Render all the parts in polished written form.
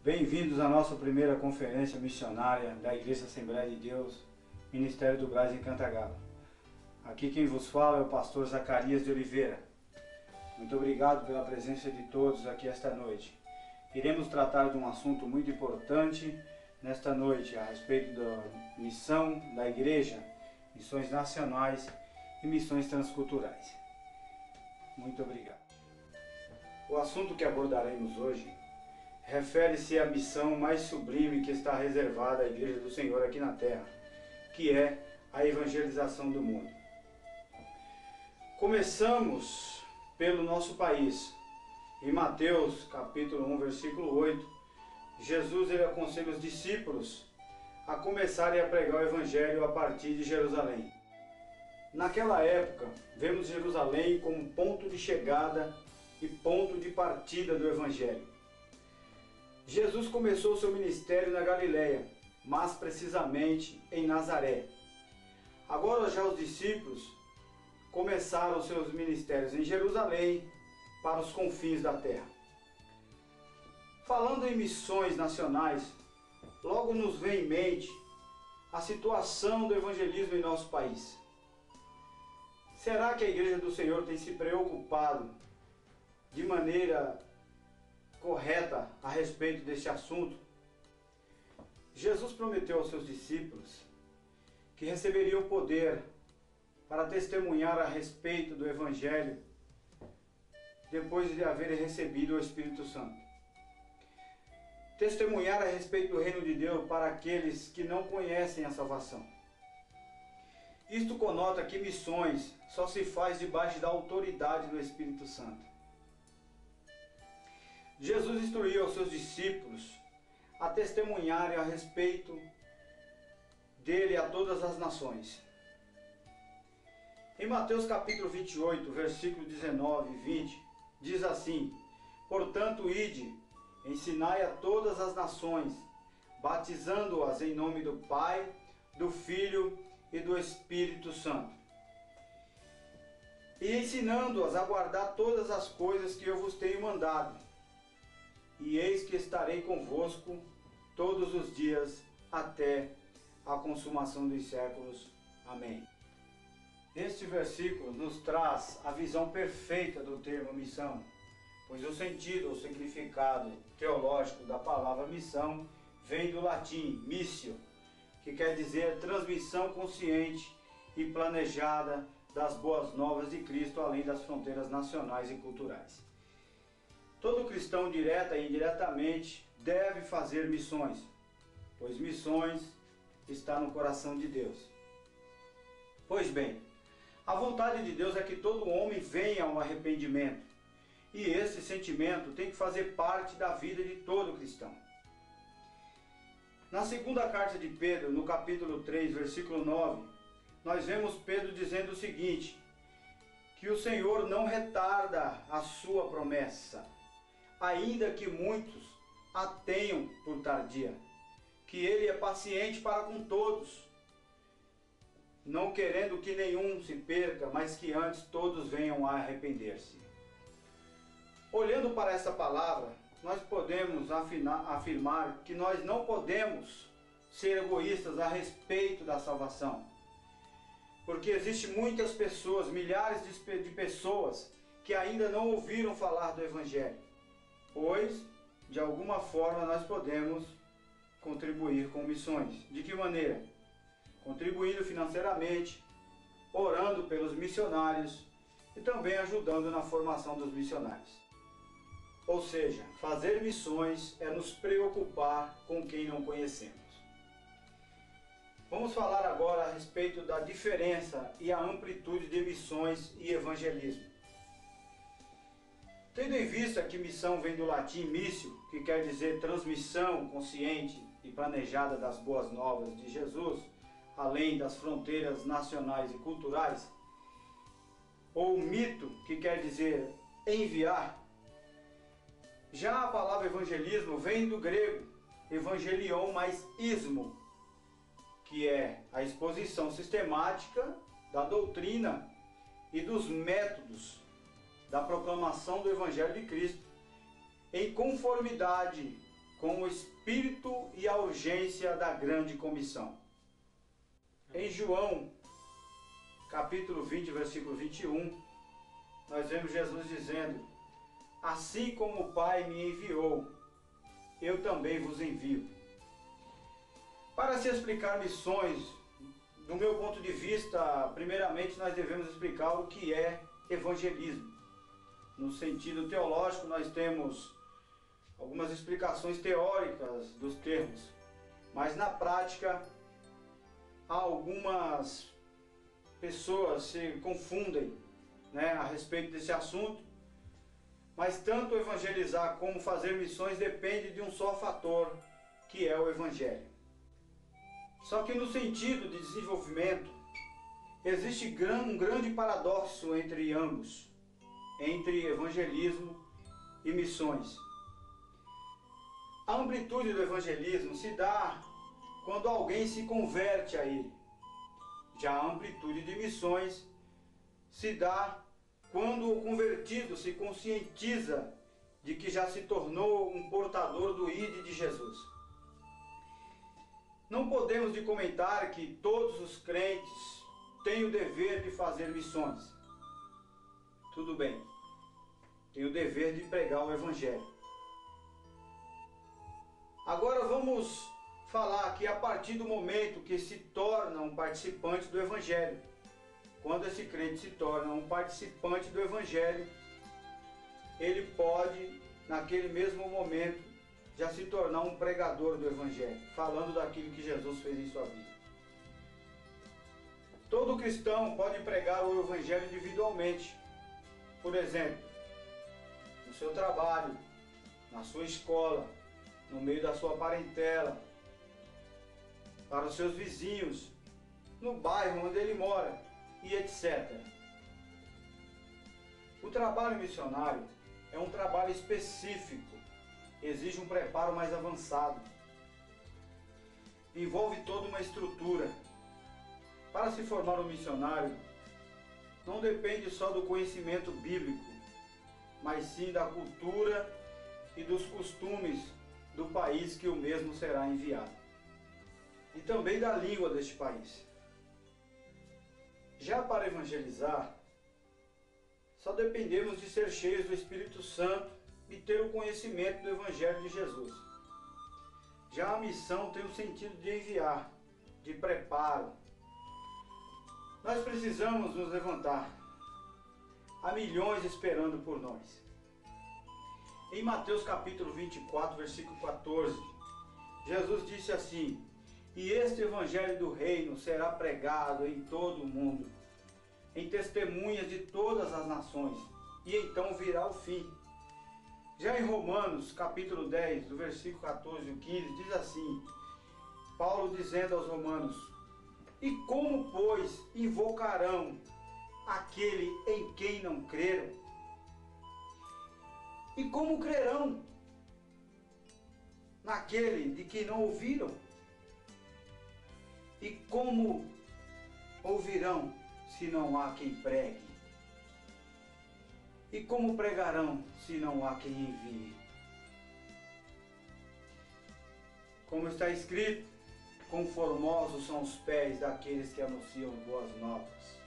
Bem-vindos à nossa primeira conferência missionária da Igreja Assembleia de Deus, Ministério do Brás em Cantagalo. Aqui quem vos fala é o pastor Zacarias de Oliveira. Muito obrigado pela presença de todos aqui esta noite. Iremos tratar de um assunto muito importante nesta noite, a respeito da missão da Igreja, missões nacionais e missões transculturais. Muito obrigado. O assunto que abordaremos hoje refere-se à missão mais sublime que está reservada à Igreja do Senhor aqui na Terra, que é a evangelização do mundo. Começamos pelo nosso país. Em Mateus capítulo 1, versículo 8, Jesus aconselha os discípulos a começarem a pregar o Evangelho a partir de Jerusalém. Naquela época, vemos Jerusalém como ponto de chegada e ponto de partida do Evangelho. Jesus começou seu ministério na Galileia, mas precisamente em Nazaré. Agora já os discípulos começaram seus ministérios em Jerusalém, para os confins da terra. Falando em missões nacionais, logo nos vem em mente a situação do evangelismo em nosso país. Será que a Igreja do Senhor tem se preocupado de maneira correta a respeito desse assunto? Jesus prometeu aos seus discípulos que receberiam poder para testemunhar a respeito do Evangelho depois de haverem recebido o Espírito Santo. Testemunhar a respeito do reino de Deus para aqueles que não conhecem a salvação. Isto conota que missões só se faz debaixo da autoridade do Espírito Santo. Jesus instruiu aos seus discípulos a testemunharem a respeito dele a todas as nações. Em Mateus capítulo 28, versículo 19 e 20, diz assim: portanto, ide, ensinai a todas as nações, batizando-as em nome do Pai, do Filho e do Espírito Santo, e ensinando-as a guardar todas as coisas que eu vos tenho mandado. E eis que estarei convosco todos os dias até a consumação dos séculos. Amém. Este versículo nos traz a visão perfeita do termo missão, pois o sentido ou significado teológico da palavra missão vem do latim missio, que quer dizer transmissão consciente e planejada das boas novas de Cristo além das fronteiras nacionais e culturais. Todo cristão, direta e indiretamente, deve fazer missões, pois missões está no coração de Deus. Pois bem, a vontade de Deus é que todo homem venha ao arrependimento, e esse sentimento tem que fazer parte da vida de todo cristão. Na segunda carta de Pedro, no capítulo 3, versículo 9, nós vemos Pedro dizendo o seguinte: que o Senhor não retarda a sua promessa, ainda que muitos a tenham por tardia, que ele é paciente para com todos, não querendo que nenhum se perca, mas que antes todos venham a arrepender-se. Olhando para essa palavra, nós podemos afirmar que nós não podemos ser egoístas a respeito da salvação, porque existem muitas pessoas, milhares de pessoas que ainda não ouviram falar do Evangelho, pois, de alguma forma, nós podemos contribuir com missões. De que maneira? Contribuindo financeiramente, orando pelos missionários e também ajudando na formação dos missionários. Ou seja, fazer missões é nos preocupar com quem não conhecemos. Vamos falar agora a respeito da diferença e a amplitude de missões e evangelismo. Tendo em vista que missão vem do latim missio, que quer dizer transmissão consciente e planejada das boas novas de Jesus, além das fronteiras nacionais e culturais, ou mito, que quer dizer enviar, já a palavra evangelismo vem do grego evangelion mais ismo, que é a exposição sistemática da doutrina e dos métodos da proclamação do Evangelho de Cristo, em conformidade com o espírito e a urgência da grande comissão. Em João, capítulo 20, versículo 21, nós vemos Jesus dizendo: assim como o Pai me enviou, eu também vos envio. Para se explicar missões, do meu ponto de vista, primeiramente nós devemos explicar o que é evangelismo. No sentido teológico, nós temos algumas explicações teóricas dos termos, mas na prática, algumas pessoas se confundem, a respeito desse assunto, mas tanto evangelizar como fazer missões depende de um só fator, que é o Evangelho. Só que no sentido de desenvolvimento, existe um grande paradoxo entre ambos, entre evangelismo e missões. A amplitude do evangelismo se dá quando alguém se converte a ele. Já a amplitude de missões se dá quando o convertido se conscientiza de que já se tornou um portador do ID de Jesus. Não podemos de comentar que todos os crentes têm o dever de fazer missões. Tudo bem, tem o dever de pregar o Evangelho. Agora vamos falar que a partir do momento que se torna um participante do Evangelho, quando esse crente se torna um participante do Evangelho, ele pode, naquele mesmo momento, já se tornar um pregador do Evangelho, falando daquilo que Jesus fez em sua vida. Todo cristão pode pregar o Evangelho individualmente. Por exemplo, no seu trabalho, na sua escola, no meio da sua parentela, para os seus vizinhos, no bairro onde ele mora, e etc. O trabalho missionário é um trabalho específico, exige um preparo mais avançado, envolve toda uma estrutura. Para se formar um missionário, não depende só do conhecimento bíblico, mas sim da cultura e dos costumes do país que o mesmo será enviado, e também da língua deste país. Já para evangelizar, só dependemos de ser cheios do Espírito Santo e ter o conhecimento do Evangelho de Jesus. Já a missão tem o sentido de enviar, de preparo. Nós precisamos nos levantar. Há milhões esperando por nós. Em Mateus capítulo 24, versículo 14, Jesus disse assim: e este Evangelho do Reino será pregado em todo o mundo, em testemunhas de todas as nações, e então virá o fim. Já em Romanos, capítulo 10, do versículo 14 e 15, diz assim, Paulo dizendo aos romanos: e como, pois, invocarão aquele em quem não creram? E como crerão naquele de que não ouviram? E como ouvirão se não há quem pregue? E como pregarão se não há quem envie? Como está escrito, conformosos são os pés daqueles que anunciam boas novas.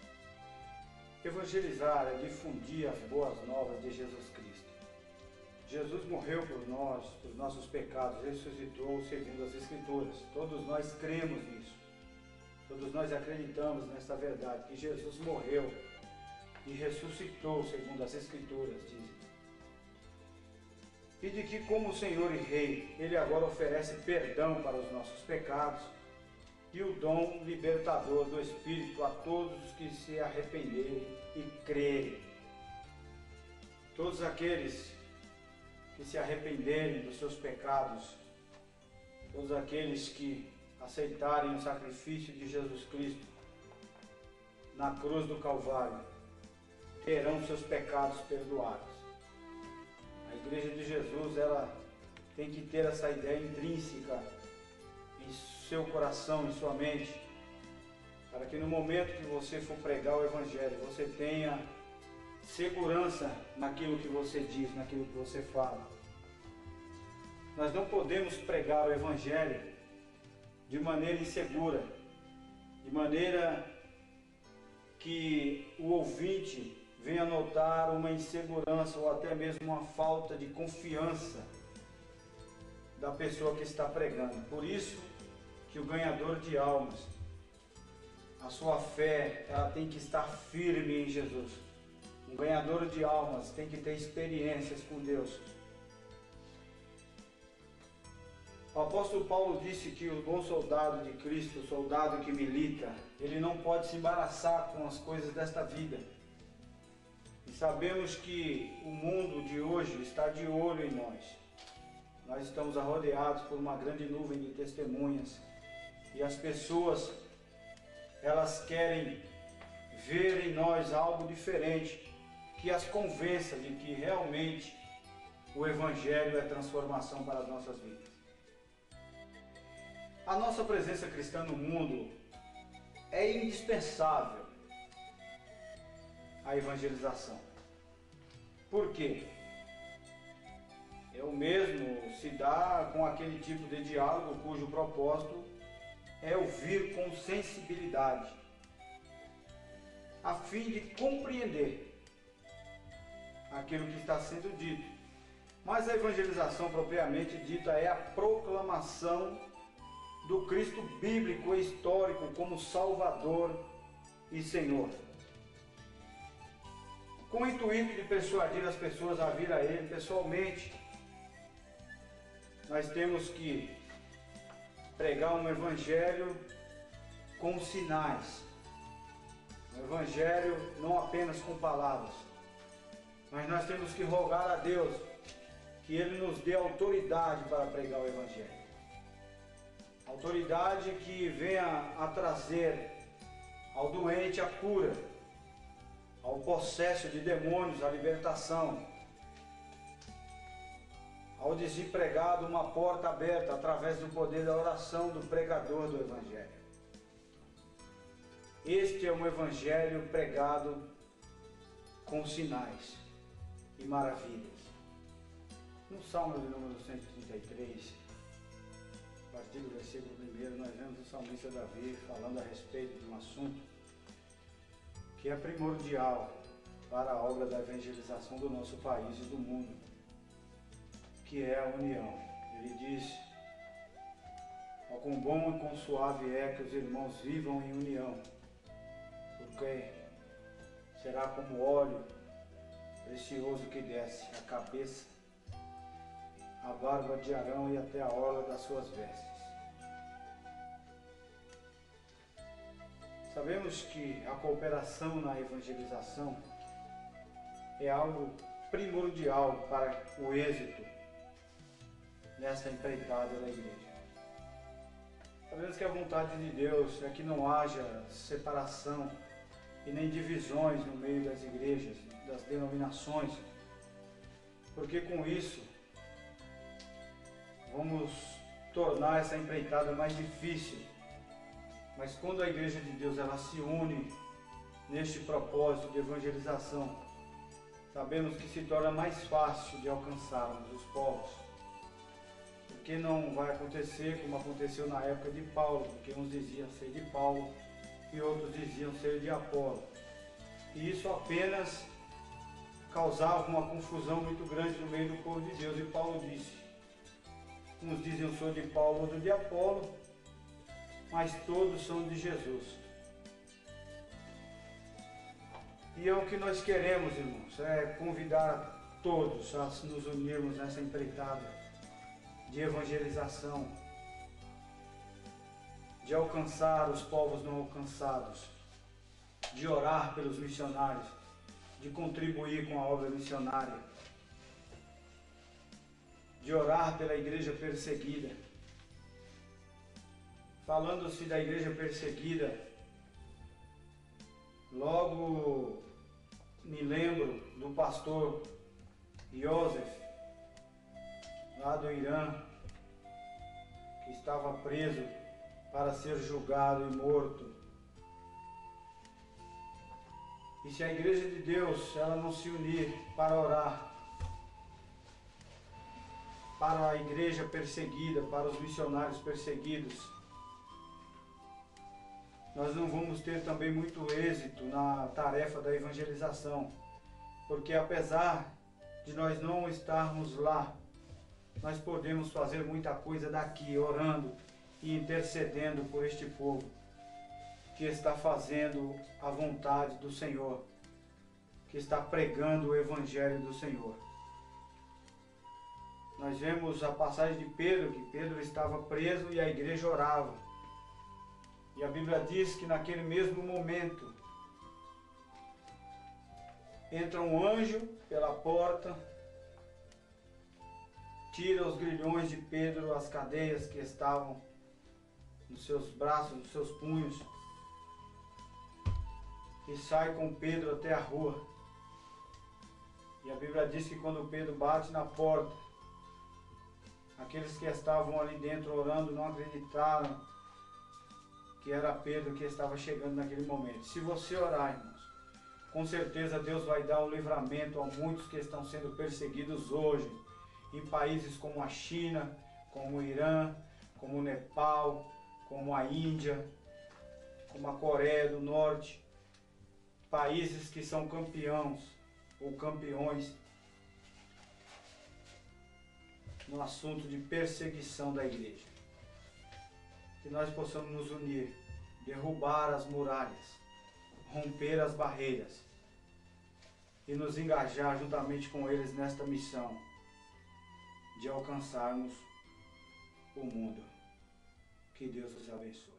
Evangelizar é difundir as boas novas de Jesus Cristo. Jesus morreu por nós, por nossos pecados, ressuscitou segundo as Escrituras. Todos nós cremos nisso. Todos nós acreditamos nesta verdade, que Jesus morreu e ressuscitou segundo as Escrituras, dizem. E de que, como Senhor e Rei, Ele agora oferece perdão para os nossos pecados e o dom libertador do Espírito a todos os que se arrependerem e crerem. Todos aqueles que se arrependerem dos seus pecados, todos aqueles que aceitarem o sacrifício de Jesus Cristo na cruz do Calvário, terão seus pecados perdoados. A Igreja de Jesus, ela tem que ter essa ideia intrínseca em seu coração, em sua mente, para que no momento que você for pregar o Evangelho, você tenha segurança naquilo que você diz, naquilo que você fala. Nós não podemos pregar o Evangelho de maneira insegura, de maneira que o ouvinte venha notar uma insegurança ou até mesmo uma falta de confiança da pessoa que está pregando. Por isso que o ganhador de almas, a sua fé, ela tem que estar firme em Jesus. Um ganhador de almas tem que ter experiências com Deus. O apóstolo Paulo disse que o bom soldado de Cristo, o soldado que milita, ele não pode se embaraçar com as coisas desta vida. E sabemos que o mundo de hoje está de olho em nós. Nós estamos rodeados por uma grande nuvem de testemunhas. E as pessoas, elas querem ver em nós algo diferente, que as convença de que realmente o Evangelho é transformação para as nossas vidas. A nossa presença cristã no mundo é indispensável à evangelização. Por quê? O mesmo se dá com aquele tipo de diálogo cujo propósito é ouvir com sensibilidade, a fim de compreender aquilo que está sendo dito. Mas a evangelização propriamente dita é a proclamação do Cristo bíblico e histórico como Salvador e Senhor, com o intuito de persuadir as pessoas a vir a Ele pessoalmente. Nós temos que pregar um evangelho com sinais, um evangelho não apenas com palavras, mas nós temos que rogar a Deus que Ele nos dê autoridade para pregar o evangelho. Autoridade que venha a trazer ao doente a cura, ao possesso de demônios a libertação, ao desempregado uma porta aberta através do poder da oração do pregador do Evangelho. Este é um Evangelho pregado com sinais e maravilhas. No Salmo de número 133, a partir do versículo 1, nós vemos o salmista Davi falando a respeito de um assunto que é primordial para a obra da evangelização do nosso país e do mundo, que é a união. Ele diz: ó, quão bom e quão suave é que os irmãos vivam em união, porque será como óleo precioso que desce a cabeça, a barba de Arão e até a orla das suas vestes. Sabemos que a cooperação na evangelização é algo primordial para o êxito nessa empreitada da igreja. Sabemos que a vontade de Deus é que não haja separação e nem divisões no meio das igrejas, das denominações, porque com isso vamos tornar essa empreitada mais difícil. Mas quando a igreja de Deus ela se une neste propósito de evangelização, sabemos que se torna mais fácil de alcançarmos os povos. Porque não vai acontecer como aconteceu na época de Paulo, porque uns diziam ser de Paulo e outros diziam ser de Apolo. E isso apenas causava uma confusão muito grande no meio do povo de Deus. E Paulo disse: uns diziam sou de Paulo, outros de Apolo, mas todos são de Jesus. E é o que nós queremos, irmãos, é convidar todos a nos unirmos nessa empreitada de evangelização, de alcançar os povos não alcançados, de orar pelos missionários, de contribuir com a obra missionária, de orar pela igreja perseguida. Falando-se da igreja perseguida, logo me lembro do pastor Yosef, lá do Irã, que estava preso para ser julgado e morto. E se a igreja de Deus ela não se unir para orar, para a igreja perseguida, para os missionários perseguidos. Nós não vamos ter também muito êxito na tarefa da evangelização, porque apesar de nós não estarmos lá, nós podemos fazer muita coisa daqui, orando e intercedendo por este povo que está fazendo a vontade do Senhor, que está pregando o Evangelho do Senhor. Nós vemos a passagem de Pedro, que Pedro estava preso e a igreja orava. E a Bíblia diz que naquele mesmo momento entra um anjo pela porta, tira os grilhões de Pedro, as cadeias que estavam nos seus braços, nos seus punhos, e sai com Pedro até a rua. E a Bíblia diz que quando Pedro bate na porta, aqueles que estavam ali dentro orando não acreditaram que era Pedro que estava chegando naquele momento. Se você orar, irmãos, com certeza Deus vai dar um livramento a muitos que estão sendo perseguidos hoje, em países como a China, como o Irã, como o Nepal, como a Índia, como a Coreia do Norte, países que são campeões ou campeões no assunto de perseguição da igreja. Que nós possamos nos unir, derrubar as muralhas, romper as barreiras e nos engajar juntamente com eles nesta missão de alcançarmos o mundo. Que Deus os abençoe.